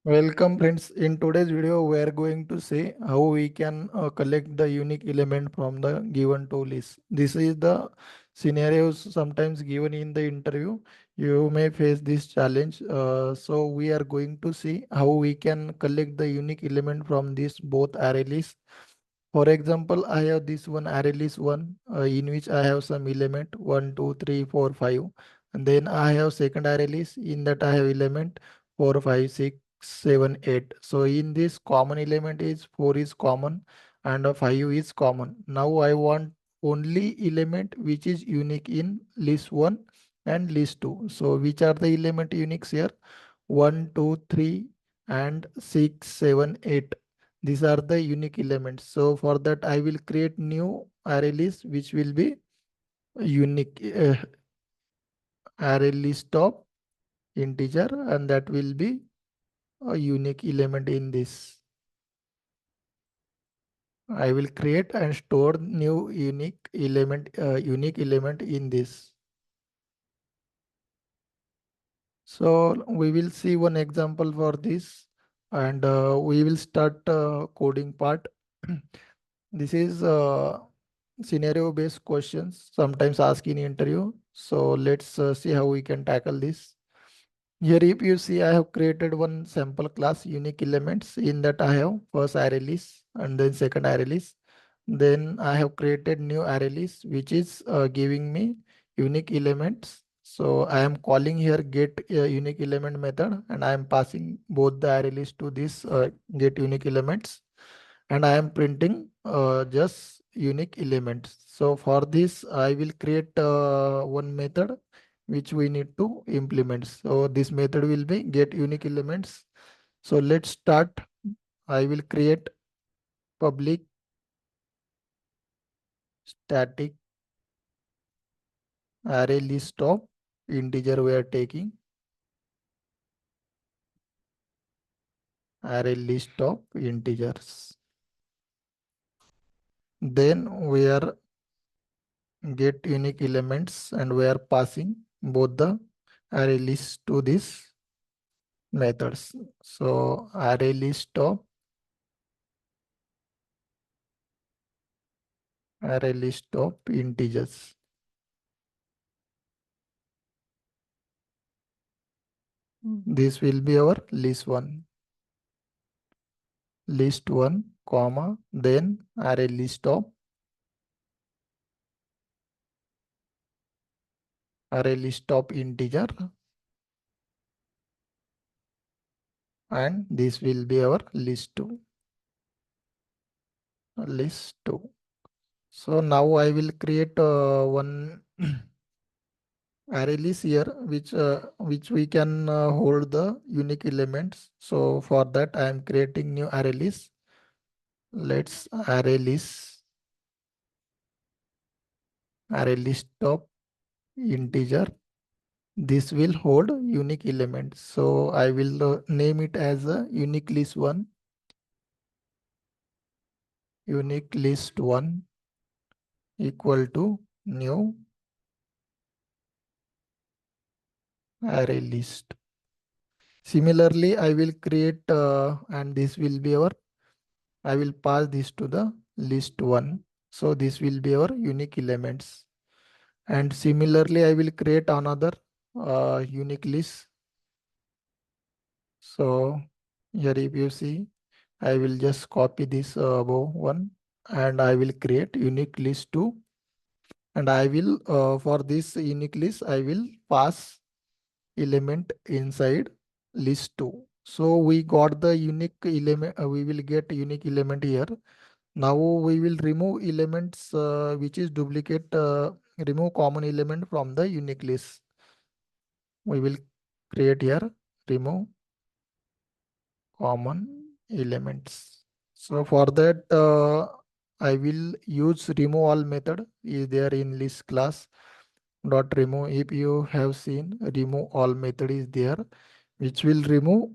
Welcome friends. In today's video, we are going to see how we can collect the unique element from the given to list. This is the scenarios sometimes given in the interview. You may face this challenge. So we are going to see how we can collect the unique element from this both array list. For example, I have this one array list one in which I have some element 1, 2, 3, 4, 5. And then I have second array list in that I have element 4, 5, 6, 7, 8. So in this common element is 4 is common and 5 is common. Now I want only element which is unique in list 1 and list 2. So which are the element uniques here? 1, 2, 3 and 6, 7, 8. These are the unique elements. So for that, I will create new array list which will be unique array list of integer, and that will be a unique element in this. I will create and store new unique element in this. So we will see one example for this, and we will start coding part. This is scenario based questions sometimes asked in interview. So let's see how we can tackle this. Here if you see, I have created one sample class unique elements. In that I have first array list and then second array list. Then I have created new array list which is giving me unique elements. So I am calling here get unique element method, and I am passing both the array list to this get unique elements, and I am printing just unique elements. So for this, I will create one method which we need to implement. So this method will be get unique elements. So let's start. I will create public static array list of integer we are taking, array list of integers. Then we are get unique elements and we are passing both the array list to this methods. So array list of integers. This will be our list one, comma, then array list of integer, and this will be our list two. So now I will create one array list here which we can hold the unique elements. So for that I am creating new array list. Let's array list of integer. This will hold unique elements. So I will name it as a unique list one equal to new array list. Similarly, I will create and this will be our, I will pass this to the list one. So this will be our unique elements. And similarly, I will create another unique list. So here if you see, I will just copy this above one, and I will create unique list two. And I will, for this unique list, I will pass element inside list two. So we got the unique element, we will get unique element here. Now we will remove elements which is duplicate, remove common element from the unique list. We will create here remove common elements. So for that, I will use remove all method is there in list class dot remove. If you have seen, remove all method is there, which will remove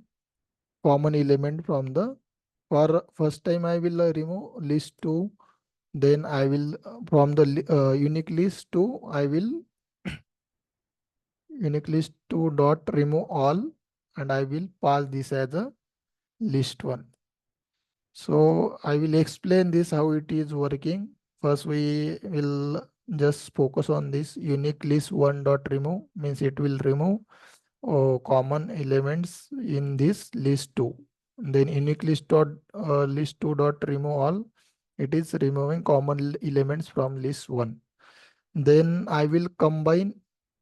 common element from the, for first time I will remove list two, then I will from the unique list two, I will unique list two dot remove all, and I will pass this as a list 1. So I will explain this how it is working. First, we will just focus on this unique list 1 dot remove, means it will remove common elements in this list 2. Then unique list 2 dot remove all. It is removing common elements from list 1. Then I will combine.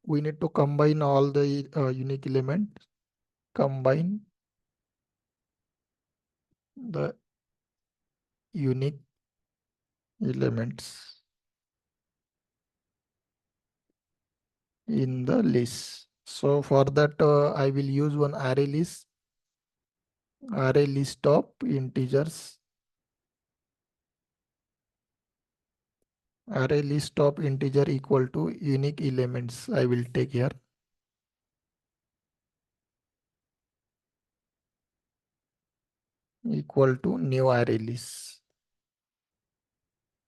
We need to combine all the unique elements. Combine the unique elements in the list. So for that, I will use one array list of integers, array list of integer equal to unique elements. I will take here equal to new array list,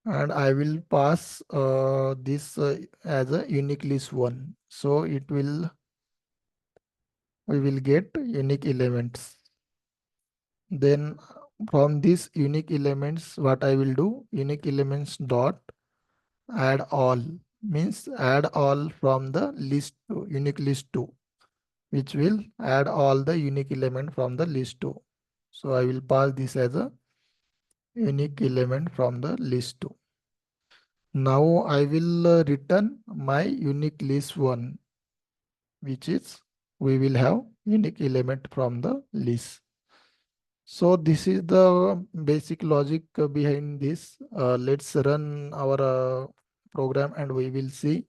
and I will pass this as a unique list one. So we will get unique elements. Then from these unique elements, what I will do, unique elements dot add all, means add all from the list two, unique list 2, which will add all the unique element from the list 2. So I will pass this as a unique element from the list 2. Now I will return my unique list 1, which is we will have unique element from the list. So this is the basic logic behind this. Let's run our program and we will see.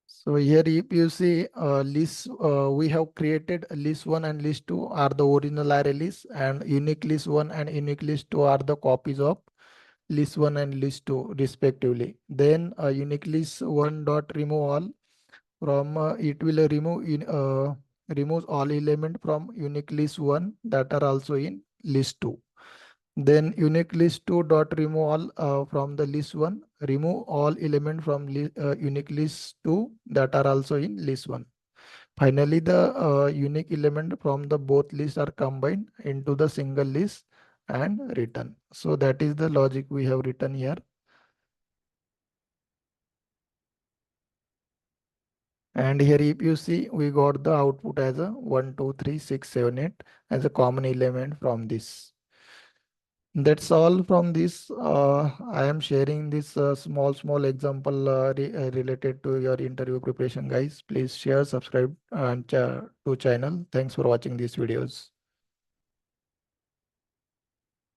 So here if you see we have created list 1 and list 2 are the original array list, and unique list 1 and unique list 2 are the copies of list 1 and list 2 respectively. Then unique list 1 dot remove all from it will removes all element from unique list 1 that are also in list 2. Then unique list 2 dot remove all from the list 1, remove all element from unique list 2 that are also in list 1. Finally, the unique element from the both lists are combined into the single list and written. So that is the logic we have written here. And here if you see, we got the output as a 1, 2, 3, 6, 7, 8 as a common element from this. That's all from this. I am sharing this small example related to your interview preparation, guys. Please share, subscribe, and to channel. Thanks for watching these videos.